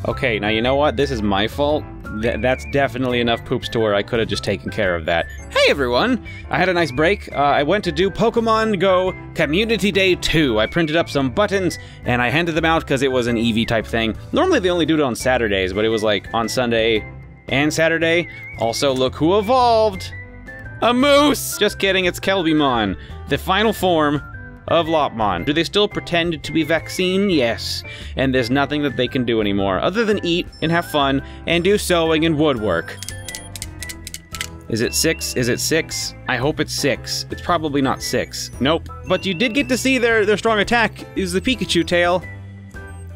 Okay, now you know what? This is my fault. That's definitely enough poops to where I could have just taken care of that. Hey everyone! I had a nice break. I went to do Pokemon Go Community Day 2. I printed up some buttons, and I handed them out because it was an Eevee type thing. Normally they only do it on Saturdays, but it was like on Sunday and Saturday. Also, look who evolved! A moose! Just kidding, it's Cherubimon, the final form of Lopmon. Do they still pretend to be vaccine? Yes. And there's nothing that they can do anymore, other than eat and have fun and do sewing and woodwork. Is it 6? Is it 6? I hope it's 6. It's probably not 6. Nope. But you did get to see their strong attack is the Pikachu tail.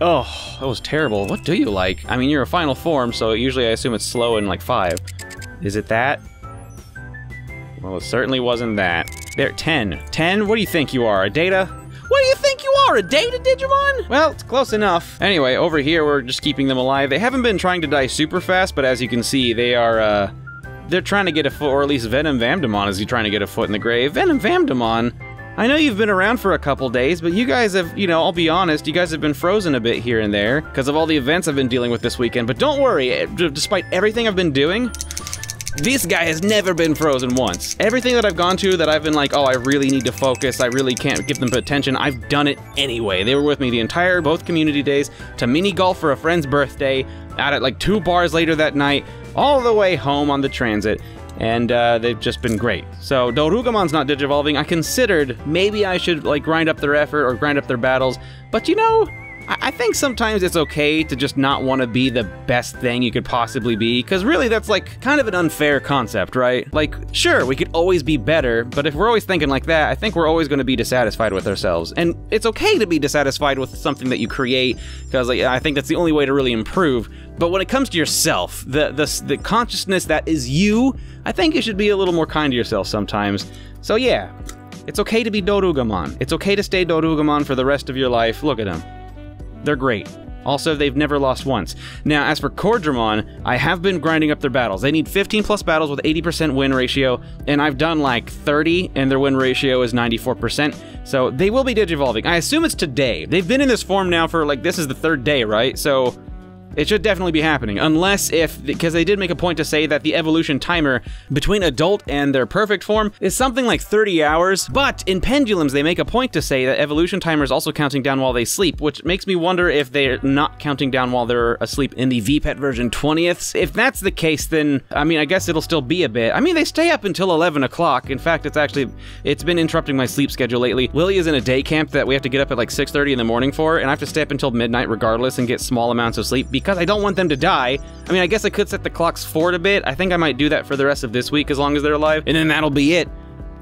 Oh, that was terrible. What do you like? I mean, you're a final form, so usually I assume it's slow in like 5. Is it that? Well, it certainly wasn't that. There, 10. 10? What do you think you are, a Data? What do you think you are, a Data Digimon? Well, it's close enough. Anyway, over here, we're just keeping them alive. They haven't been trying to die super fast, but as you can see, they are, they're trying to get a foot, or at least Venom Vamdemon is trying to get a foot in the grave. Venom Vamdemon, I know you've been around for a couple days, but you guys have, you know, I'll be honest, you guys have been frozen a bit here and there because of all the events I've been dealing with this weekend. But don't worry, despite everything I've been doing, this guy has never been frozen once. Everything that I've gone to that I've been like, oh, I really need to focus, I really can't give them attention, I've done it anyway. They were with me the entire, both community days, to mini golf for a friend's birthday, out at like 2 bars later that night, all the way home on the transit. And they've just been great. So Dorugamon's not digivolving. I considered maybe I should like grind up their effort or grind up their battles, but you know, I think sometimes it's okay to just not want to be the best thing you could possibly be, because really that's like kind of an unfair concept, right? Like, sure, we could always be better, but if we're always thinking like that, I think we're always going to be dissatisfied with ourselves. And it's okay to be dissatisfied with something that you create, because like, I think that's the only way to really improve. But when it comes to yourself, the consciousness that is you, I think you should be a little more kind to yourself sometimes. So yeah, it's okay to be Dorugamon. It's okay to stay Dorugamon for the rest of your life. Look at them. They're great. Also, they've never lost once. Now, as for Cordramon, I have been grinding up their battles. They need 15 plus battles with 80% win ratio, and I've done like 30, and their win ratio is 94%. So they will be digivolving. I assume it's today. They've been in this form now for like, this is the 3rd day, right? So it should definitely be happening, unless because they did make a point to say that the evolution timer between adult and their perfect form is something like 30 hours, but in Pendulums they make a point to say that evolution timer is also counting down while they sleep, which makes me wonder if they're not counting down while they're asleep in the VPET version 20th. If that's the case, then, I mean, I guess it'll still be a bit. I mean, they stay up until 11 o'clock. In fact, it's been interrupting my sleep schedule lately. Willie is in a day camp that we have to get up at like 6:30 in the morning for, and I have to stay up until midnight regardless and get small amounts of sleep because I don't want them to die. I mean, I guess I could set the clocks forward a bit. I think I might do that for the rest of this week as long as they're alive, and then that'll be it.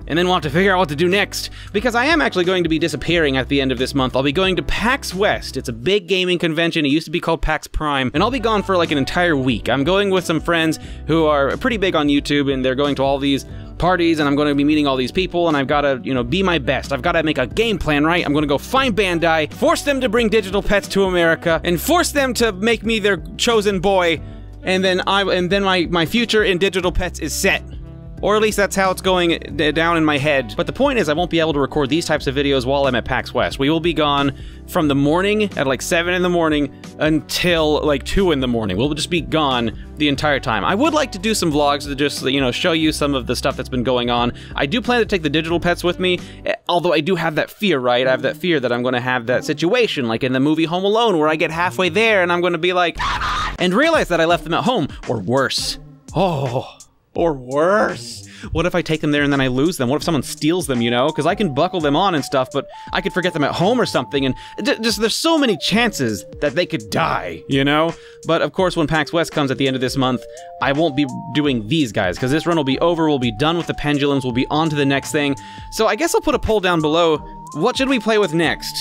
And then we'll have to figure out what to do next, because I am actually going to be disappearing at the end of this month. I'll be going to PAX West. It's a big gaming convention. It used to be called PAX Prime, and I'll be gone for like an entire week. I'm going with some friends who are pretty big on YouTube, and they're going to all these parties, and I'm going to be meeting all these people, and I've got to, you know, be my best. I've got to make a game plan, right? I'm going to go find Bandai, force them to bring digital pets to America, and force them to make me their chosen boy, and then my future in digital pets is set. Or at least that's how it's going down in my head. But the point is, I won't be able to record these types of videos while I'm at PAX West. We will be gone from the morning at like 7 in the morning until like 2 in the morning. We'll just be gone the entire time. I would like to do some vlogs to just, you know, show you some of the stuff that's been going on. I do plan to take the digital pets with me, although I do have that fear, right? I have that fear that I'm going to have that situation like in the movie Home Alone where I get halfway there and I'm going to be like, and realize that I left them at home, or worse. Oh. Or worse. What if I take them there and then I lose them? What if someone steals them, you know? Because I can buckle them on and stuff, but I could forget them at home or something, and just there's so many chances that they could die, you know? But of course, when PAX West comes at the end of this month, I won't be doing these guys, because this run will be over, we'll be done with the pendulums, we'll be on to the next thing. So I guess I'll put a poll down below. What should we play with next?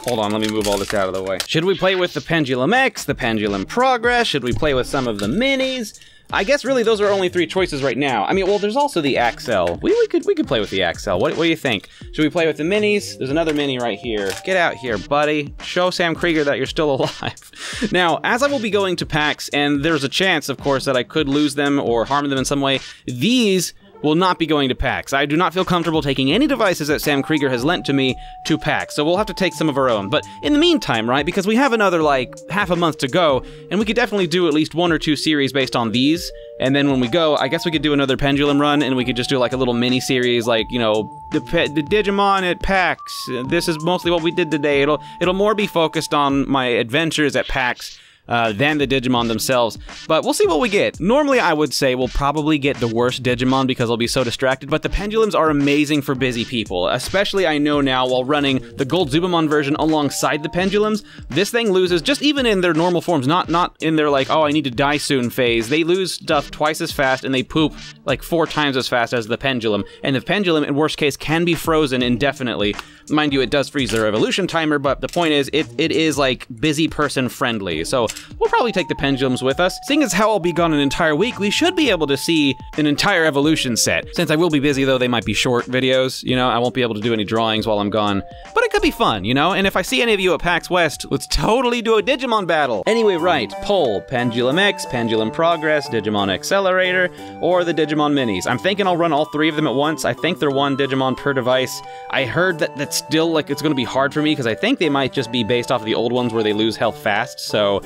Hold on, let me move all this out of the way. Should we play with the Pendulum X, the Pendulum Progress? Should we play with some of the minis? I guess really those are only 3 choices right now. I mean, well, there's also the Axel. We could play with the Axel. What do you think? Should we play with the minis? There's another mini right here. Get out here, buddy. Show Sam Krieger that you're still alive. Now, as I will be going to PAX, and there's a chance, of course, that I could lose them or harm them in some way, these will not be going to PAX. I do not feel comfortable taking any devices that Sam Krieger has lent to me to PAX, so we'll have to take some of our own. But in the meantime, right, because we have another, like, half a month to go, and we could definitely do at least 1 or 2 series based on these, and then when we go, I guess we could do another Pendulum run, and we could just do, like, a little mini-series, like, you know, the Digimon at PAX. This is mostly what we did today. It'll more be focused on my adventures at PAX than the Digimon themselves, but we'll see what we get. Normally, I would say we'll probably get the worst Digimon because I'll be so distracted, but the Pendulums are amazing for busy people, especially I know now while running the Gold Zubamon version alongside the Pendulums. This thing loses, just even in their normal forms, not in their like, oh, I need to die soon phase, they lose stuff twice as fast and they poop like 4 times as fast as the Pendulum, and the Pendulum, in worst case, can be frozen indefinitely. Mind you, it does freeze their evolution timer, but the point is, it is like busy person friendly, so we'll probably take the Pendulums with us. Seeing as how I'll be gone an entire week, we should be able to see an entire evolution set. Since I will be busy though, they might be short videos, you know, I won't be able to do any drawings while I'm gone, but it could be fun, you know, and if I see any of you at PAX West, let's totally do a Digimon battle. Anyway, right, poll, Pendulum X, Pendulum Progress, Digimon Accelerator, or the Digimon Minis. I'm thinking I'll run all 3 of them at once. I think they're 1 Digimon per device. I heard that that's still, like, it's gonna be hard for me because I think they might just be based off of the old ones where they lose health fast, so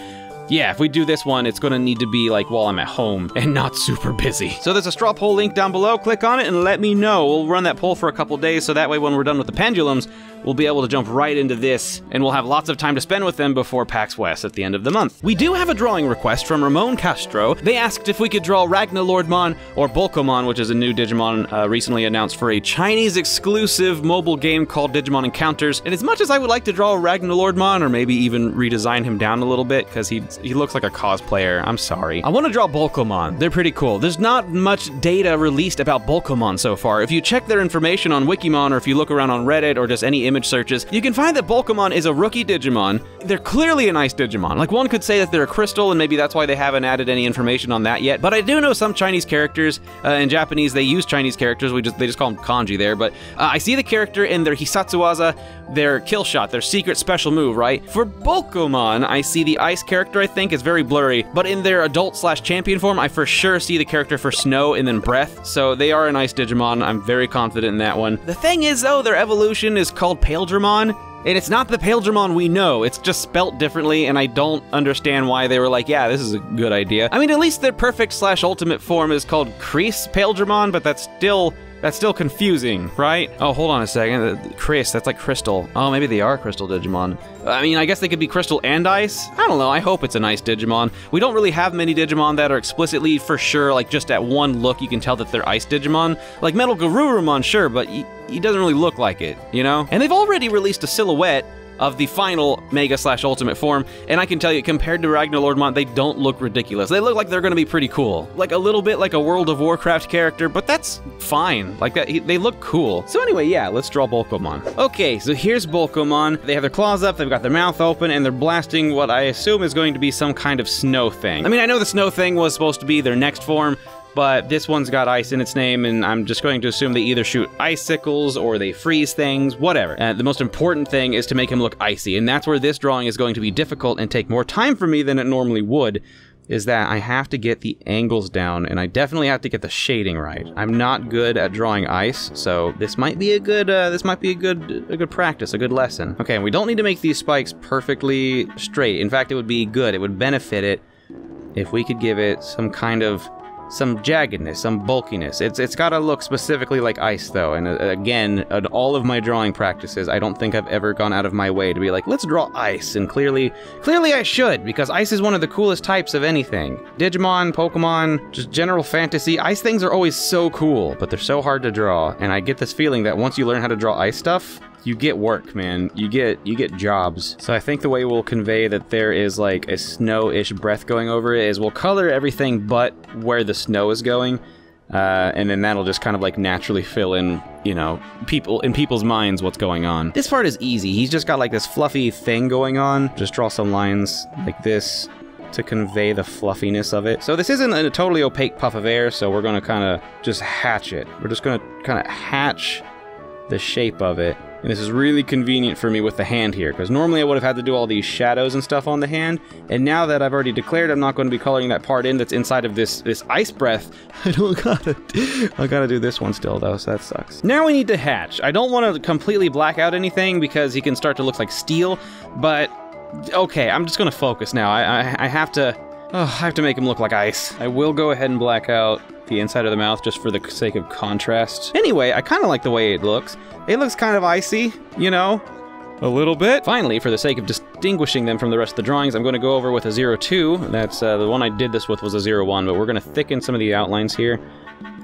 yeah, if we do this one, it's gonna need to be like while I'm at home and not super busy. So there's a straw poll link down below. Click on it and let me know. We'll run that poll for a couple days so that way when we're done with the Pendulums, we'll be able to jump right into this and we'll have lots of time to spend with them before PAX West at the end of the month. We do have a drawing request from Ramon Castro. They asked if we could draw Ragnalordmon or Bulcomon, which is a new Digimon recently announced for a Chinese exclusive mobile game called Digimon Encounters. And as much as I would like to draw Ragnalordmon or maybe even redesign him down a little bit because he looks like a cosplayer, I'm sorry. I want to draw Bulcomon. They're pretty cool. There's not much data released about Bulcomon so far. If you check their information on Wikimon or if you look around on Reddit or just any image searches, you can find that Bulcomon is a rookie Digimon. They're clearly a nice Digimon. Like, one could say that they're a crystal and maybe that's why they haven't added any information on that yet, but I do know some Chinese characters. In Japanese, they use Chinese characters. They just call them kanji there, but I see the character in their Hisatsuwaza, their kill shot, their secret special move, right? For Bulcomon, I see the ice character, I think, is very blurry, but in their adult/champion form, I for sure see the character for snow and then breath, so they are a nice Digimon. I'm very confident in that one. The thing is, though, their evolution is called Paildramon, and it's not the Paildramon we know. It's just spelt differently, and I don't understand why they were like, yeah, this is a good idea. I mean, at least their perfect/ultimate form is called Kreese Paildramon, but that's still confusing, right? Oh, hold on a second. Chris, that's like crystal. Oh, maybe they are crystal Digimon. I mean, I guess they could be crystal and ice. I don't know. I hope it's a nice Digimon. We don't really have many Digimon that are explicitly for sure, like just at one look, you can tell that they're ice Digimon. Like Metal Garurumon, sure, but he doesn't really look like it, you know? And they've already released a silhouette of the final Mega/Ultimate form, and I can tell you, compared to Ragnalordmon, they don't look ridiculous. They look like they're gonna be pretty cool. Like a little bit like a World of Warcraft character, but that's fine. Like that, they look cool. So anyway, yeah, let's draw Bulcomon. Okay, so here's Bulcomon. They have their claws up, they've got their mouth open, and they're blasting what I assume is going to be some kind of snow thing. I mean, I know the snow thing was supposed to be their next form, but this one's got ice in its name, and I'm just going to assume they either shoot icicles or they freeze things, whatever. The most important thing is to make him look icy, and that's where this drawing is going to be difficult and take more time for me than it normally would, is that I have to get the angles down, and I definitely have to get the shading right. I'm not good at drawing ice, so this might be a good practice, a good lesson. Okay, and we don't need to make these spikes perfectly straight. In fact, it would be good, it would benefit it if we could give it some jaggedness, some bulkiness. It's gotta look specifically like ice though, and again, in all of my drawing practices, I don't think I've ever gone out of my way to be like, let's draw ice, and clearly I should, because ice is one of the coolest types of anything. Digimon, Pokemon, just general fantasy, ice things are always so cool, but they're so hard to draw, and I get this feeling that once you learn how to draw ice stuff, you get work, man. You get jobs. So I think the way we'll convey that there is like a snow-ish breath going over it is we'll color everything but where the snow is going, and then that'll just kind of like naturally fill in, you know, people's minds what's going on. This part is easy. He's just got like this fluffy thing going on. Just draw some lines like this to convey the fluffiness of it. So this isn't a totally opaque puff of air, so we're gonna kind of just hatch it. We're just gonna kind of hatch the shape of it And this is really convenient for me with the hand here, because normally I would have had to do all these shadows and stuff on the hand, and now that I've already declared I'm not going to be coloring that part in that's inside of this ice breath, I gotta do this one still though, so that sucks. Now we need to hatch. I don't want to completely black out anything because he can start to look like steel, but okay, I'm just gonna focus now. I have to make him look like ice. I will go ahead and black out the inside of the mouth just for the sake of contrast. Anyway, I kind of like the way it looks. It looks kind of icy, you know, a little bit. Finally, for the sake of distinguishing them from the rest of the drawings, I'm going to go over with a 02. That's the one I did this with was a 01, but we're going to thicken some of the outlines here.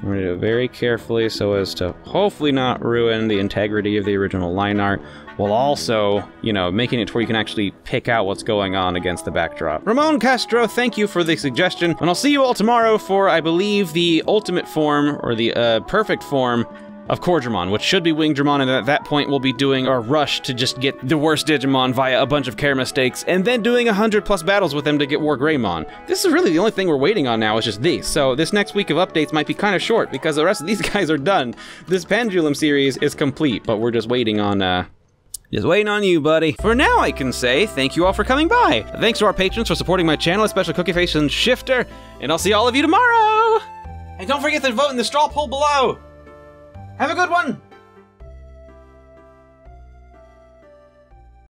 We're going to do it very carefully so as to hopefully not ruin the integrity of the original line art, while also, you know, making it to where you can actually pick out what's going on against the backdrop. Ramon Castro, thank you for the suggestion, and I'll see you all tomorrow for, I believe, the ultimate form, or the perfect form, of Cherubimon, which should be Wingdramon, and at that point we'll be doing our rush to just get the worst Digimon via a bunch of care mistakes, and then doing 100+ battles with them to get War Greymon. This is really the only thing we're waiting on now, is just these. So this next week of updates might be kind of short, because the rest of these guys are done. This Pendulum series is complete, but we're just waiting on, just waiting on you, buddy. For now, I can say thank you all for coming by. Thanks to our patrons for supporting my channel, especially Cookie Face and Shifter, and I'll see all of you tomorrow! And don't forget to vote in the straw poll below! Have a good one!